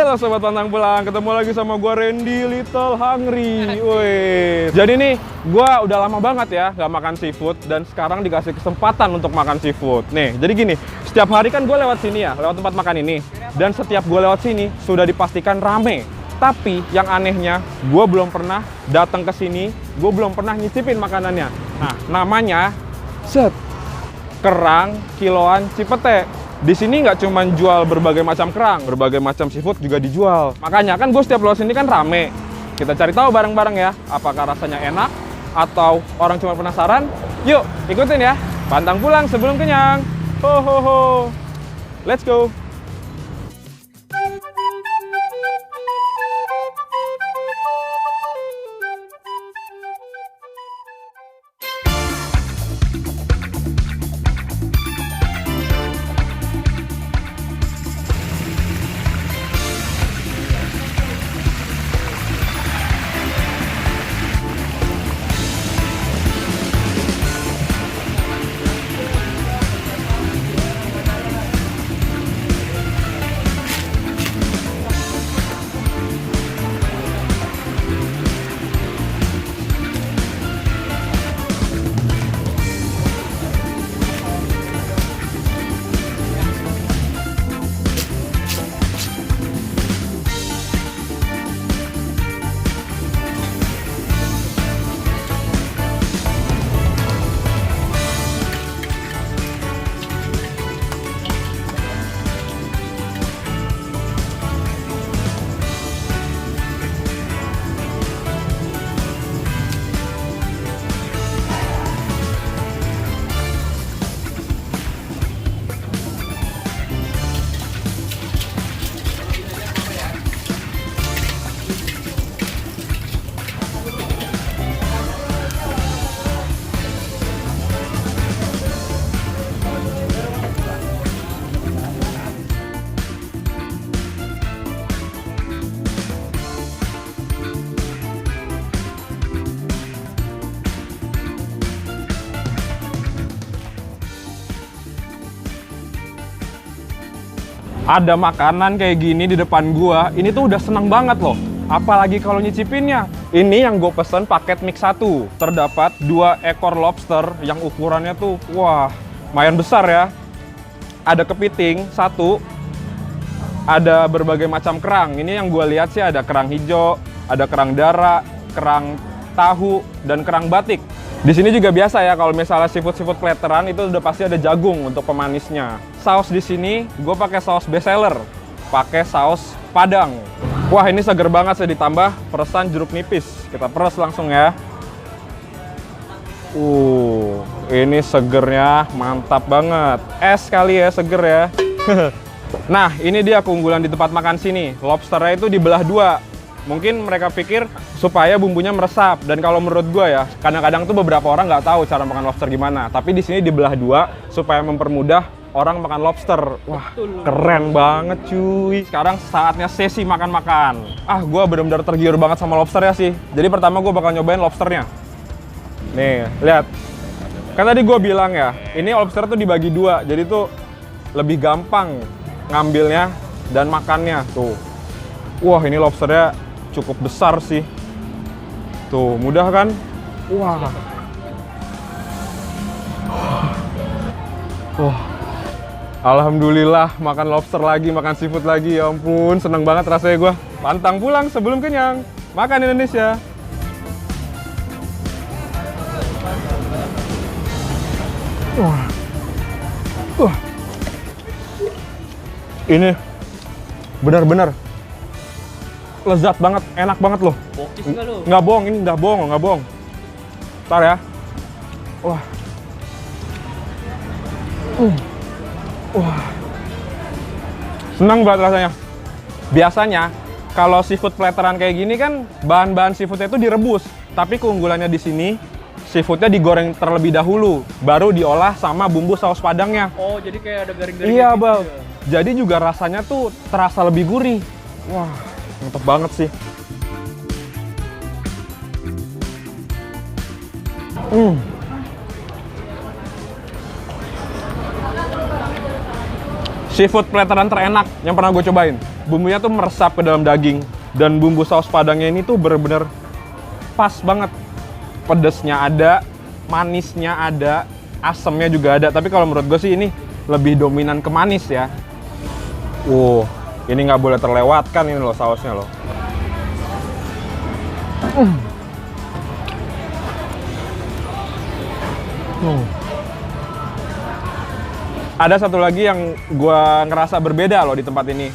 Halo Sobat Pantang Pulang, ketemu lagi sama gue Randy Little Hungry. Wih. Jadi nih, gue udah lama banget ya nggak makan seafood dan sekarang dikasih kesempatan untuk makan seafood. Nih, jadi gini, setiap hari kan gue lewat sini ya, lewat tempat makan ini. Dan setiap gue lewat sini, sudah dipastikan rame. Tapi yang anehnya, gue belum pernah datang ke sini, gue belum pernah nyicipin makanannya. Nah, namanya Kerang Kiloan Cipete. Di sini nggak cuma jual berbagai macam kerang, berbagai macam seafood juga dijual. Makanya kan gue setiap lewat sini kan rame. Kita cari tahu bareng-bareng ya, apakah rasanya enak atau orang cuma penasaran. Yuk, ikutin ya. Pantang pulang sebelum kenyang. Ho ho ho. Let's go. Ada makanan kayak gini di depan gua, ini tuh udah seneng banget loh. Apalagi kalau nyicipinnya. Ini yang gue pesen paket mix 1. Terdapat 2 ekor lobster yang ukurannya tuh, wah, lumayan besar ya. Ada kepiting 1, ada berbagai macam kerang. Ini yang gue lihat sih ada kerang hijau, ada kerang darah, kerang tahu, dan kerang batik. Di sini juga biasa ya, kalau misalnya seafood plateran itu udah pasti ada jagung untuk pemanisnya. Saus di sini gue pakai saus bestseller, pakai saus Padang. Wah, ini seger banget sih, ditambah peresan jeruk nipis. Kita peres langsung ya. Ini segernya mantap banget. Es kali ya, seger ya. Nah, ini dia keunggulan di tempat makan sini. Lobsternya itu dibelah 2. Mungkin mereka pikir supaya bumbunya meresap. Dan kalau menurut gue ya, kadang-kadang tuh beberapa orang nggak tahu cara makan lobster gimana. Tapi di sini dibelah 2 supaya mempermudah orang makan lobster. Wah, keren banget cuy. Sekarang saatnya sesi makan-makan. Gue benar-benar tergiur banget sama lobster ya sih. Jadi pertama gue bakal nyobain lobsternya. Nih, lihat. Kan tadi gue bilang ya, ini lobster tuh dibagi 2. Jadi tuh lebih gampang ngambilnya dan makannya. Tuh. Wah, ini lobsternya cukup besar sih. Tuh, mudah kan? Wah. Wah. Alhamdulillah, makan lobster lagi, makan seafood lagi. Ya ampun, seneng banget rasanya gue. Pantang pulang sebelum kenyang. Makan Indonesia. Wah. Ini benar-benar lezat banget, enak banget loh. Bokis nggak lo? Nggak bohong, ini nggak bohong. Ntar ya. Wah. Wah. Senang banget rasanya. Biasanya kalau seafood plateran kayak gini kan bahan-bahan seafoodnya itu direbus. Tapi keunggulannya di sini seafoodnya digoreng terlebih dahulu, baru diolah sama bumbu saus padangnya. Oh, jadi kayak ada garing-garing. Iya, gitu Bang. ya? Jadi juga rasanya tuh terasa lebih gurih. Wah, mantap banget sih. Seafood plateran terenak yang pernah gue cobain. bumbunya tuh meresap ke dalam daging. Dan bumbu saus padangnya ini tuh bener-bener pas banget. Pedesnya ada, manisnya ada, asemnya juga ada. Tapi kalau menurut gue sih ini lebih dominan ke manis ya. Ini nggak boleh terlewatkan ini loh sausnya loh. Ada satu lagi yang gue ngerasa berbeda loh di tempat ini.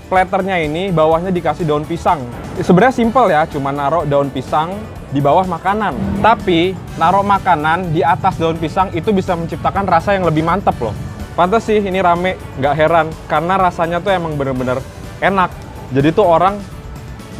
Platternya ini bawahnya dikasih daun pisang. Sebenarnya simple ya, cuma naruh daun pisang di bawah makanan. Tapi naruh makanan di atas daun pisang itu bisa menciptakan rasa yang lebih mantap loh. Pantes sih ini rame, nggak heran karena rasanya tuh emang bener-bener enak. Jadi tuh orang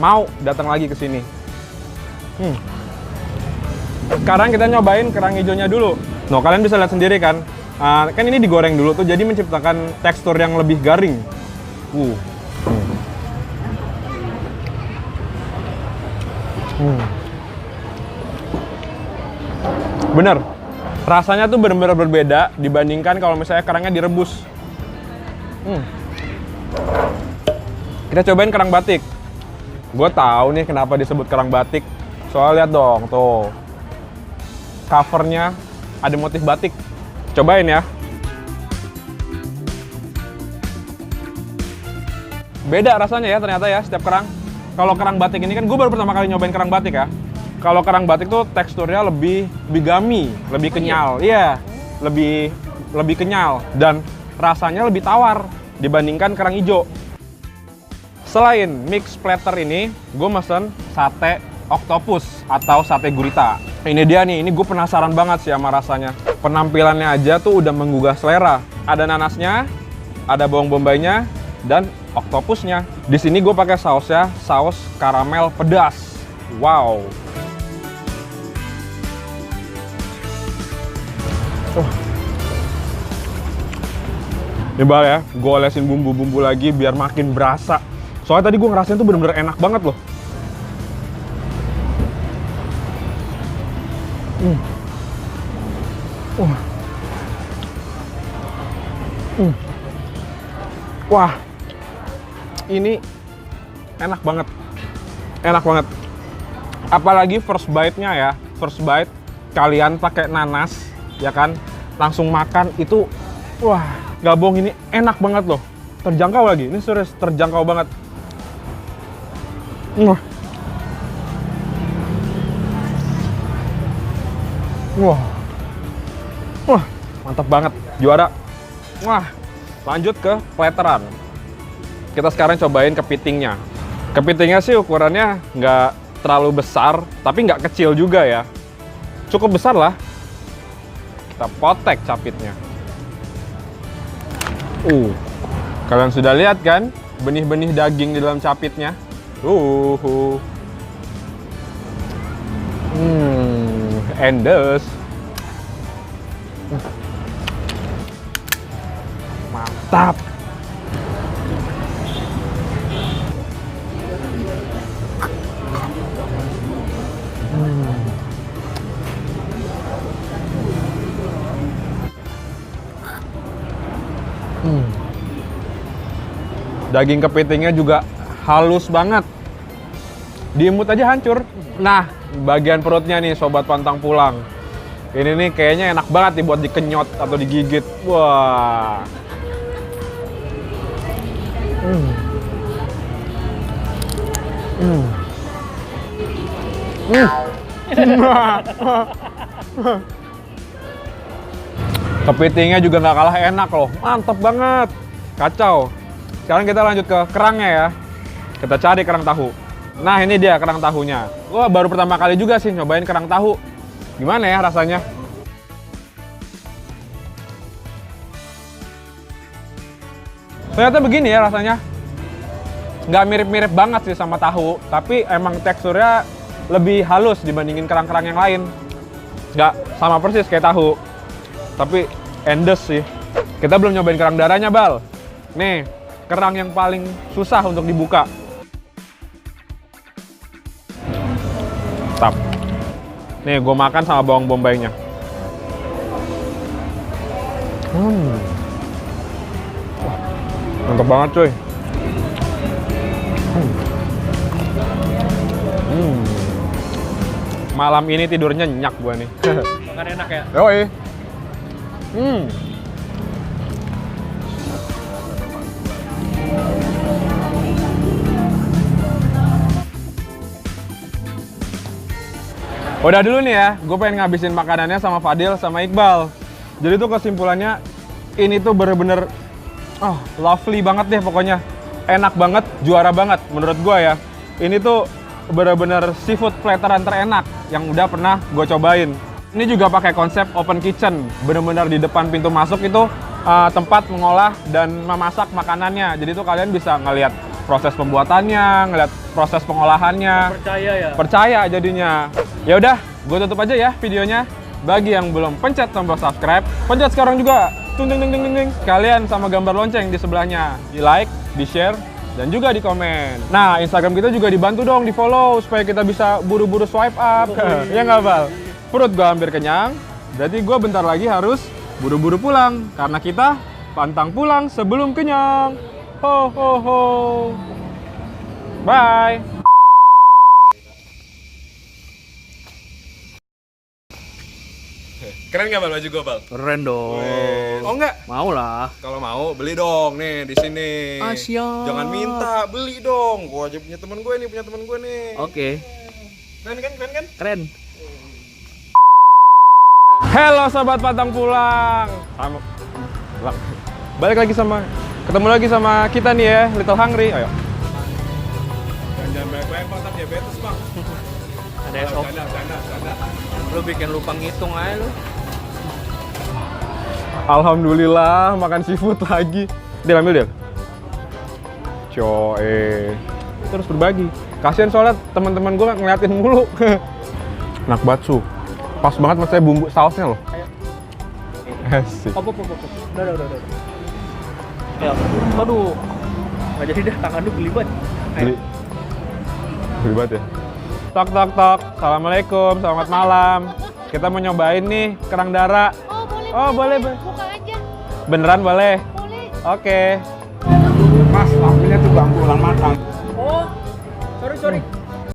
mau datang lagi ke sini. Sekarang kita nyobain kerang hijaunya dulu. Nah, kalian bisa lihat sendiri kan. Kan ini digoreng dulu tuh jadi menciptakan tekstur yang lebih garing. Bener, rasanya tuh bener-bener berbeda dibandingkan kalau misalnya kerangnya direbus. Kita cobain kerang batik. Gue tahu nih kenapa disebut kerang batik. Soalnya lihat dong tuh, covernya ada motif batik. Cobain ya. Beda rasanya ya ternyata ya setiap kerang. Kalau kerang batik ini kan gue baru pertama kali nyobain kerang batik ya. Kalau kerang batik tuh teksturnya lebih gummy, lebih kenyal. Iya, lebih kenyal dan rasanya lebih tawar dibandingkan kerang hijau. Selain mix platter ini, gue mesen sate octopus atau sate gurita. Ini dia nih, ini gue penasaran banget sih sama rasanya. Penampilannya aja tuh udah menggugah selera. Ada nanasnya, ada bawang bombaynya, dan oktopusnya. Di sini gue pakai sausnya, saus karamel pedas. Wow. Ini Bal ya, gue olesin bumbu-bumbu lagi biar makin berasa. Soalnya tadi gue ngerasain tuh bener-bener enak banget loh. Wah, ini enak banget. Enak banget. Apalagi first bite-nya ya. First bite, kalian pakai nanas, ya kan? Langsung makan itu, wah, gak bohong ini enak banget loh. Terjangkau lagi, ini serius terjangkau banget. Wah, mantap banget, juara. Wah, lanjut ke platteran. Kita sekarang cobain kepitingnya. Kepitingnya sih ukurannya nggak terlalu besar, tapi nggak kecil juga ya. Cukup besar lah. Kita potek capitnya. Kalian sudah lihat kan benih-benih daging di dalam capitnya? Endes. Mantap. Daging kepitingnya juga halus banget. Diemut aja hancur. Nah, bagian perutnya nih sobat pantang pulang. Ini nih kayaknya enak banget dibuat dikenyot atau digigit. Wah. Kepitingnya juga nggak kalah enak loh. Mantap banget. Kacau. Sekarang kita lanjut ke kerangnya ya. Kita cari kerang tahu. Nah, ini dia kerang tahunya. Wah, baru pertama kali juga sih nyobain kerang tahu. Gimana ya rasanya? Ternyata begini ya rasanya. Nggak mirip-mirip banget sih sama tahu, tapi emang teksturnya lebih halus dibandingin kerang-kerang yang lain. Nggak sama persis kayak tahu, tapi endes sih. Kita belum nyobain kerang darahnya, Bal. Nih, kerang yang paling susah untuk dibuka. Tap. Nih, gue makan sama bawang bombaynya. Wah, mantap banget cuy. Malam ini tidurnya nyenyak gua nih. Makan enak ya. Yoi. Udah dulu nih ya, gue pengen ngabisin makanannya sama Fadil sama Iqbal. Jadi tuh kesimpulannya, ini tuh bener-bener lovely banget deh pokoknya. Enak banget, juara banget menurut gue ya. Ini tuh bener-bener seafood plateran terenak yang udah pernah gue cobain. Ini juga pakai konsep open kitchen, bener-bener di depan pintu masuk itu tempat mengolah dan memasak makanannya. Jadi tuh kalian bisa ngelihat proses pembuatannya, ngeliat proses pengolahannya. Percaya ya. Percaya jadinya. Ya udah, gue tutup aja ya videonya. Bagi yang belum pencet tombol subscribe, pencet sekarang juga. Tung ting ting ting ting. Kalian sama gambar lonceng di sebelahnya. Di like, di share, dan juga di komen. Nah, Instagram kita juga dibantu dong di follow supaya kita bisa buru-buru swipe up. Ya nggak, Bal? Perut gue hampir kenyang, berarti gue bentar lagi harus buru-buru pulang karena kita pantang pulang sebelum kenyang. Ho ho ho. Bye. Keren nggak, Bal, baju gue, Bal? Keren dong. Oh enggak? Mau lah. Kalau mau beli dong nih di sini. Siap. Jangan minta, beli dong. Gua aja punya teman gue nih, Oke. Keren kan? Keren kan? Keren. Halo sobat pantang pulang. Balik lagi ketemu lagi sama kita nih ya, Little Hungry. Ayo. Jangan banyak-banyak Pak, diabetes, Bang. Ada esok. Lu bikin lupa ngitung aja lu. Alhamdulillah makan seafood lagi. Dia ambil dia. Terus berbagi. Kasian soalnya teman-teman gue ngeliatin mulu. Enak banget su. Pas banget mas saya bumbu sausnya loh. Asik. Udah. Ya, aduh. Nggak jadi dah, tangan lu geli banget. Geli banget ya. Tok tok tok. Assalamualaikum, selamat malam. Kita mau nyobain nih kerang darah. Oh, boleh. Boleh. Buka aja. Beneran boleh? Boleh. Oke. Mas, lampunya tuh ganggu orang makan. Oh, sorry.